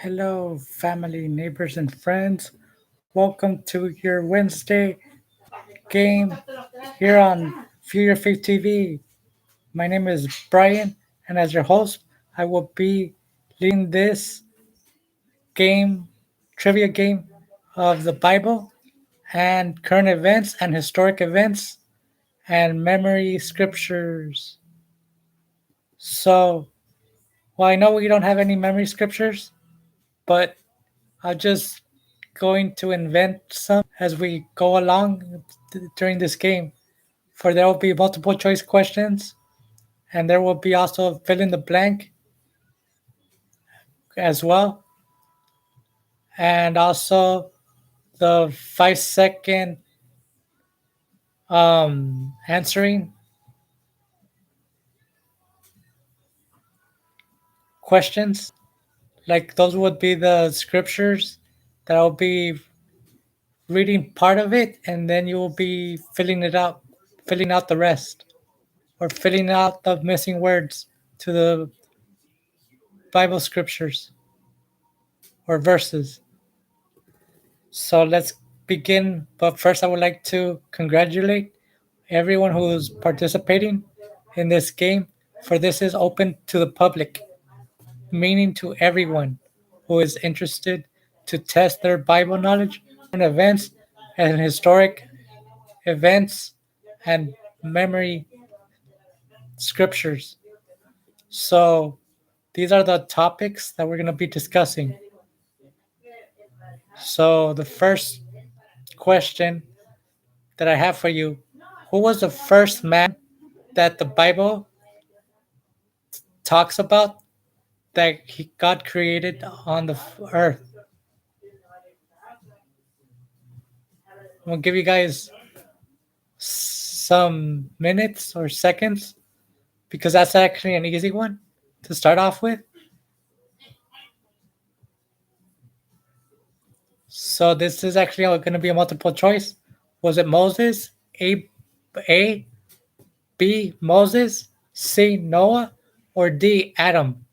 Hello, family, neighbors, and friends. Welcome to your Wednesday game here on View Your Faith TV. My name is Brian, and as your host, I will be leading this game, trivia game of the Bible and current events and historic events and memory scriptures. So, well, I know we don't have any memory scriptures, but I'll just going to invent some as we go along during this game. For there will be multiple choice questions, and there will be also fill in the blank as well, and also the 5 second answering questions. Like those would be the scriptures that I'll be reading part of it, and then you will be filling out the rest, or filling out the missing words to the Bible scriptures or verses. So let's begin. But first, I would like to congratulate everyone who's participating in this game, for this is open to the public, meaning to everyone who is interested to test their Bible knowledge on events and historic events and memory scriptures. So these are the topics that we're going to be discussing. So the first question that I have for you: who was the first man that the Bible talks about that God created on the earth? I'm gonna give you guys some minutes or seconds because that's actually an easy one to start off with. So this is actually going to be a multiple choice. Was it Moses? A, B, Moses, C, Noah, or D, Adam?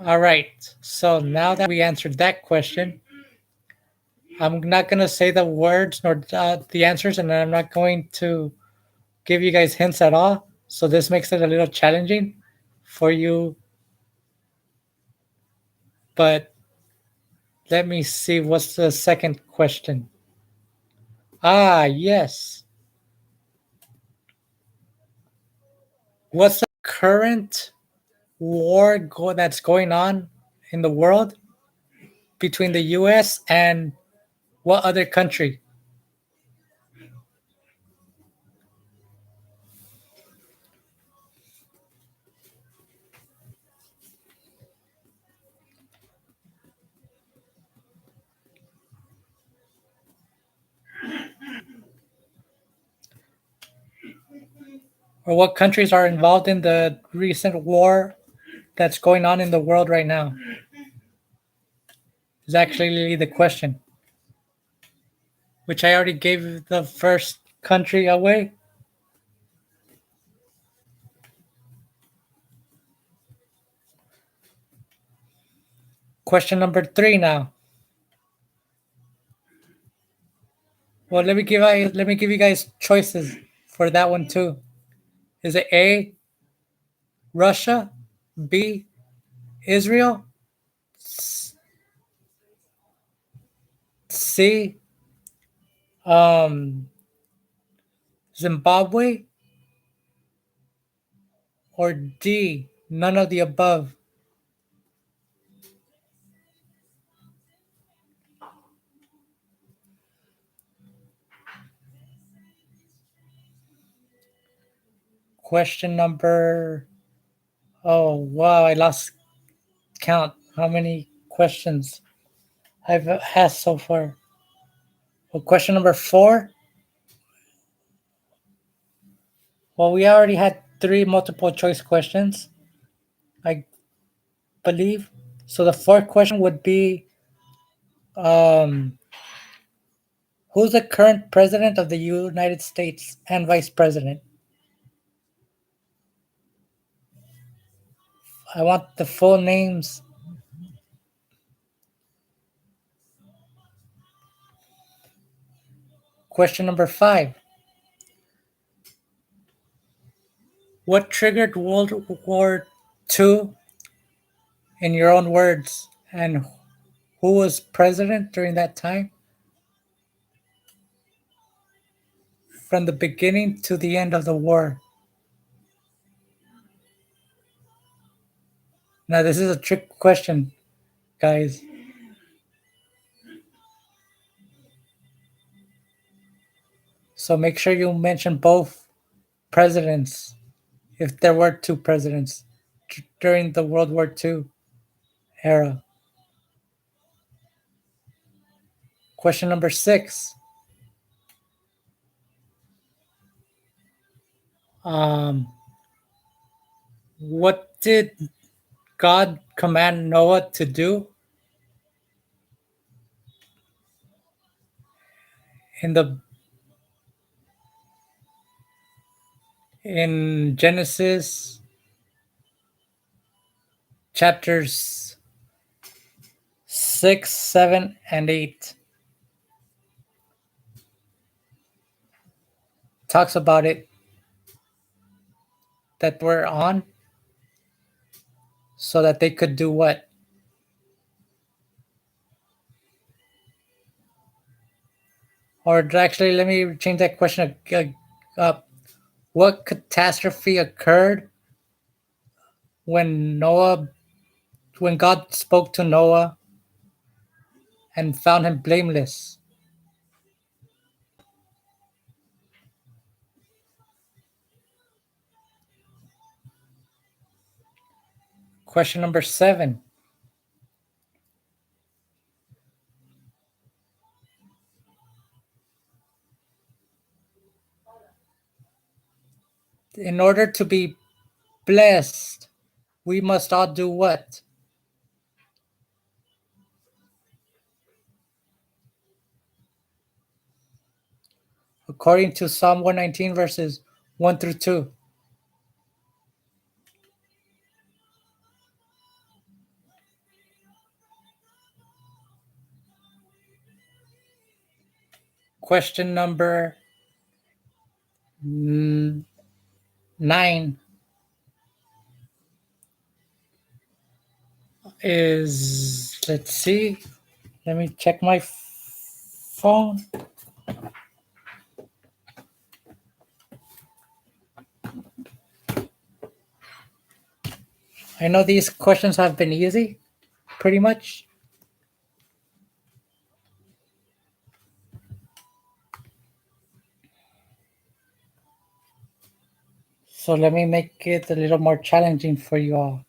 All right. So now that we answered that question, I'm not going to say the words nor the answers, and I'm not going to give you guys hints at all. So this makes it a little challenging for you. But let me see, what's the second question? Ah, yes. What's the current that's going on in the world between the US and what other country? Or what countries are involved in the recent war that's going on in the world right now? Is actually the question, which I already gave the first country away. Question number 3 now. Well, let me give you guys choices for that one too. Is it A, Russia, B, Israel, C, um, Zimbabwe, or D, none of the above? Question number, oh wow, I lost count how many questions I've asked so far. Well, question number 4. Well, we already had 3 multiple choice questions, I believe. So the fourth question would be, um, Who's the current president of the United States and vice president? I want the full names. Question number 5. What triggered World War II in your own words? And who was president during that time? From the beginning to the end of the war. Now, this is a trick question, guys. So make sure you mention both presidents, if there were two presidents during the World War II era. Question number 6. Um, what did God command Noah to do in the in Genesis chapters 6, 7, and 8? Talks about it that we're on so that they could do what? Or actually, let me change that question up. What catastrophe occurred when when God spoke to Noah and found him blameless? Question number 7. In order to be blessed, we must all do what? According to Psalm 119, verses 1 through 2. Question number 9 is, let's see, let me check my phone. I know these questions have been easy, pretty much. So let me make it a little more challenging for you all.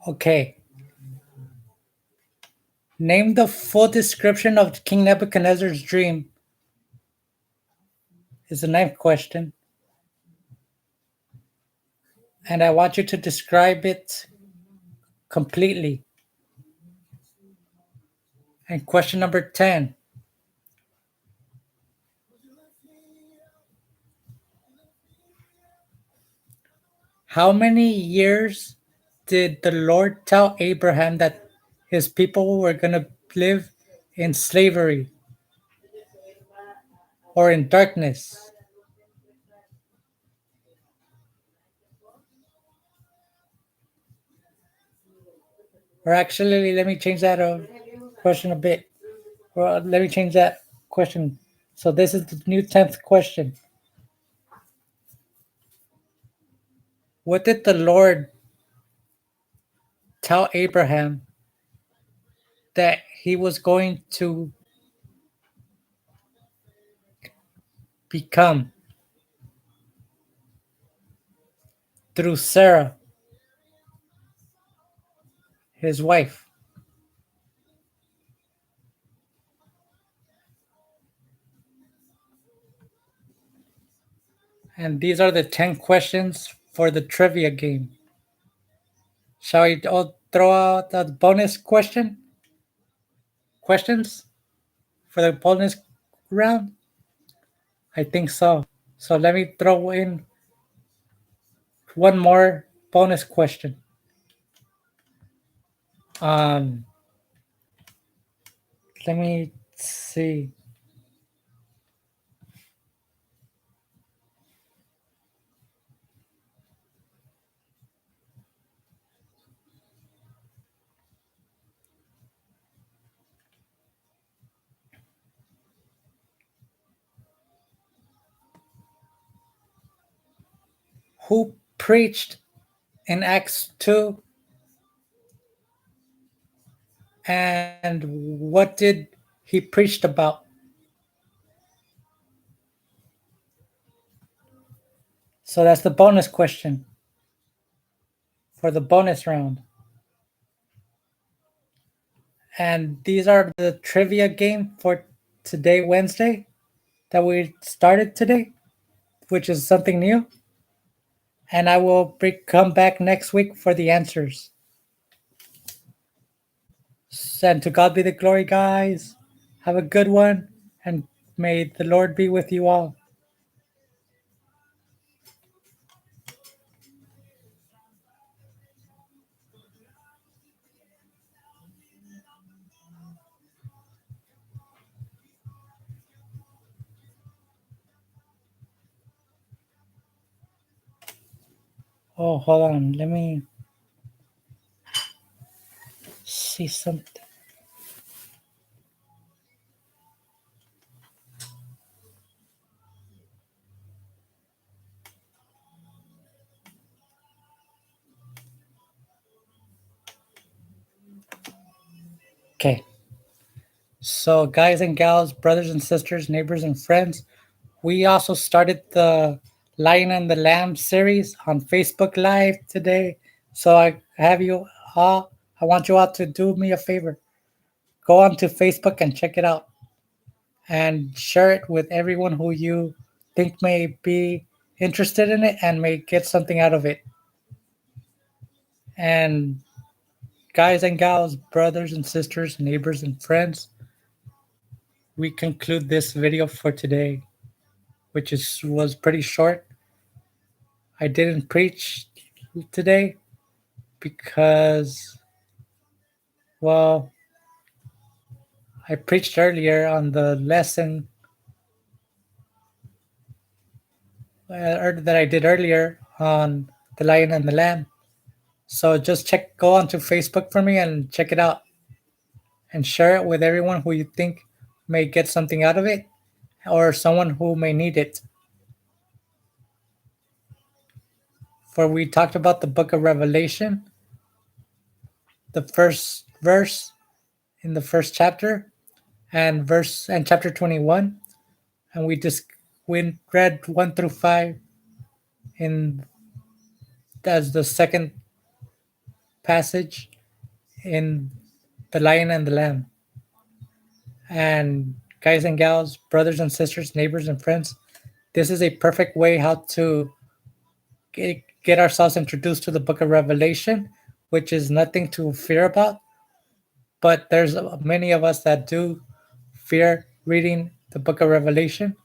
Okay. Name the full description of King Nebuchadnezzar's dream is the ninth question. And I want you to describe it completely. And question number 10. How many years did the Lord tell Abraham that his people were going to live in slavery or in darkness? Or actually, let me change that question a bit. Or let me change that question. So this is the new 10th question. What did the Lord tell Abraham that he was going to become through Sarah? his wife. And these are the 10 questions for the trivia game. Shall we all throw out the bonus questions for the bonus round? I think so. So let me throw in one more bonus question. Um, Let me see. Who preached in Acts 2 and what did he preached about? So that's the bonus question for the bonus round. And these are the trivia game for today, Wednesday, that we started today, which is something new. And I will come back next week for the answers. And to God be the glory, guys. Have a good one, and may the Lord be with you all. Oh, hold on. Let me see something. Okay. So, guys and gals, brothers and sisters, neighbors and friends, we also started the Lion and the Lamb series on Facebook Live today. So, I have you all, I want you all to do me a favor. Go on to Facebook and check it out and share it with everyone who you think may be interested in it and may get something out of it. And guys and gals, brothers and sisters, neighbors and friends, we conclude this video for today, which was pretty short. I didn't preach today because, well, I preached earlier on the lesson that I did earlier on the Lion and the Lamb. So just go onto Facebook for me and check it out and share it with everyone who you think may get something out of it or someone who may need it. For we talked about the book of Revelation, the first verse in the first chapter and chapter 21, and we read 1 through 5 in as the second passage in the Lion and the Lamb. And guys and gals, brothers and sisters, neighbors and friends, this is a perfect way how to get ourselves introduced to the book of Revelation, which is nothing to fear about. But there's many of us that do fear reading the book of Revelation.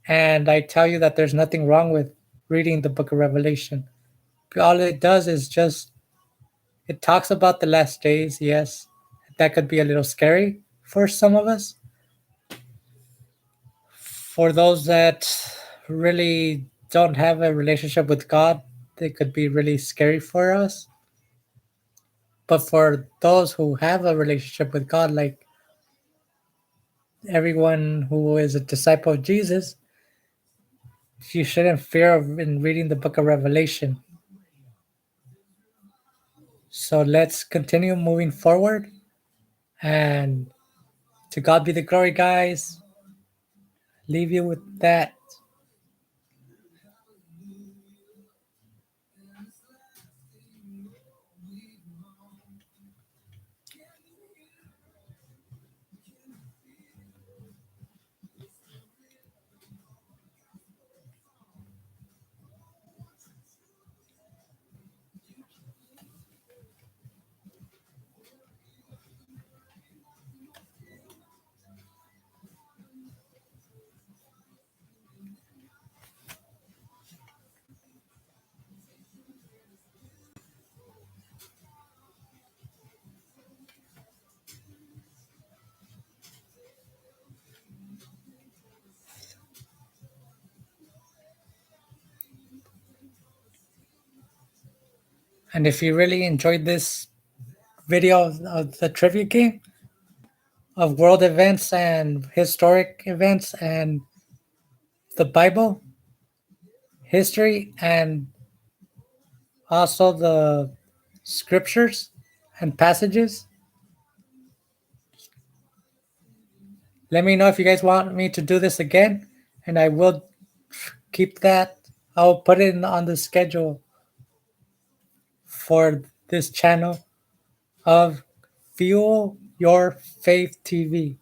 And I tell you that there's nothing wrong with reading the book of Revelation. All it does is just, it talks about the last days, yes. That could be a little scary for some of us. For those that really don't have a relationship with God, they could be really scary for us. But for those who have a relationship with God, like everyone who is a disciple of Jesus, you shouldn't fear in reading the book of Revelation. So let's continue moving forward. And to God be the glory, guys. Leave you with that. And if you really enjoyed this video of the trivia game of world events and historic events and the Bible, history, and also the scriptures and passages, let me know if you guys want me to do this again, and I will keep that. I'll put it on the schedule for this channel of Fuel Your Faith TV.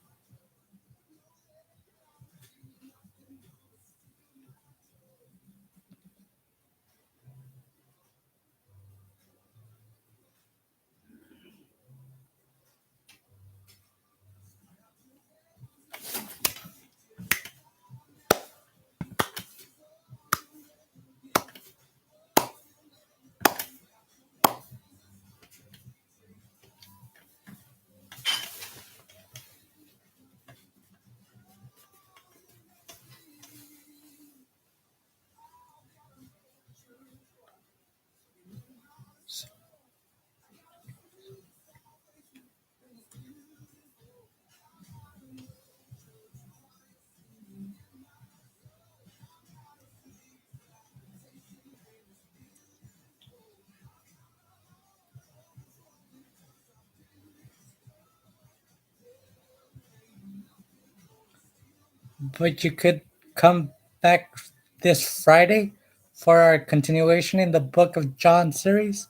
But you could come back this Friday for our continuation in the Book of John series,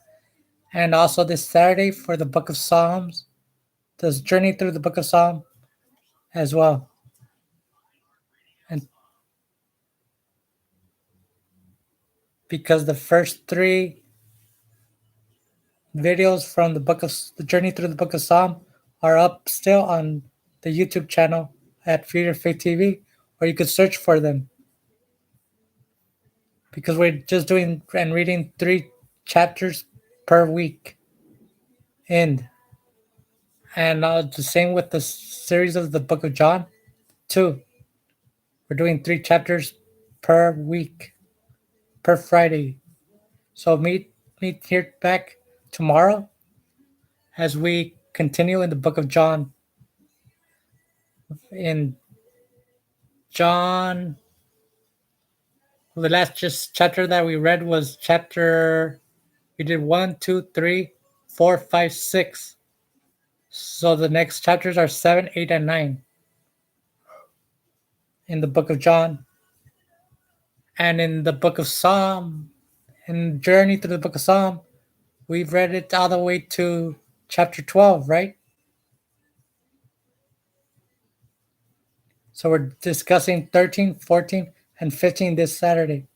and also this Saturday for the Book of Psalms, this journey through the Book of Psalm as well. And because the first three videos from the journey through the Book of Psalm are up still on the YouTube channel at Future Faith TV, or you could search for them because we're just doing and reading 3 chapters per week. And the same with the series of the Book of John, too. We're doing 3 chapters per week, per Friday. So meet here back tomorrow as we continue in the Book of John. In John, the last just chapter that we read was chapter. We did 1, 2, 3, 4, 5, 6. So the next chapters are 7, 8, and 9 in the Book of John. And in the Book of Psalm, in Journey through the Book of Psalm, we've read it all the way to chapter 12, right? So we're discussing 13, 14, and 15 this Saturday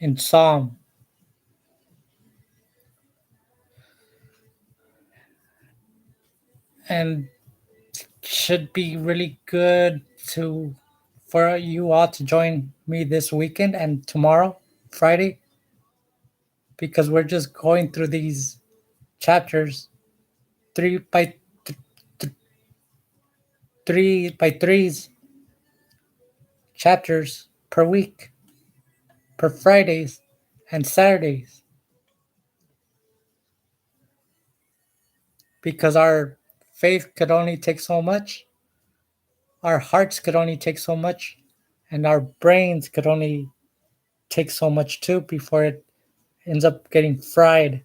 in Psalm. And should be really good for you all to join me this weekend and tomorrow, Friday, because we're just going through these chapters three by three by threes chapters per week, per Fridays and Saturdays, because our faith could only take so much, our hearts could only take so much, and our brains could only take so much too before it ends up getting fried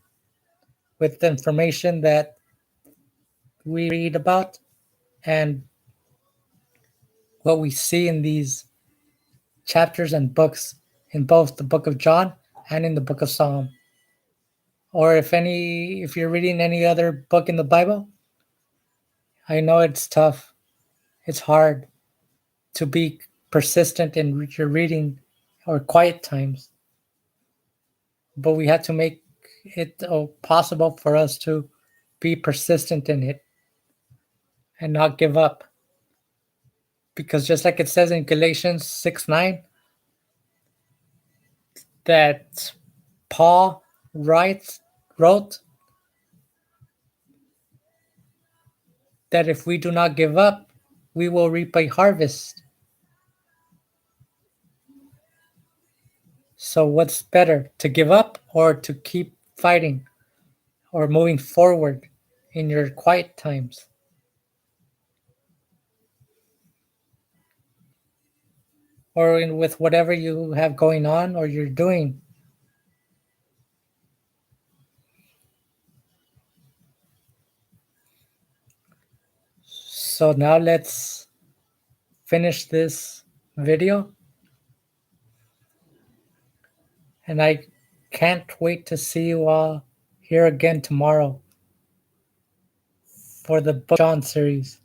with the information that we read about and what we see in these chapters and books in both the Book of John and in the Book of Psalm. Or if you're reading any other book in the Bible, I know it's tough. It's hard to be persistent in your reading or quiet times. But we have to make it possible for us to be persistent in it and not give up. Because just like it says in Galatians 6:9, that Paul wrote that if we do not give up, we will reap a harvest. So, what's better, to give up or to keep fighting or moving forward in your quiet times? Or with whatever you have going on or you're doing? So, now let's finish this video. And I can't wait to see you all here again tomorrow for the Book John series.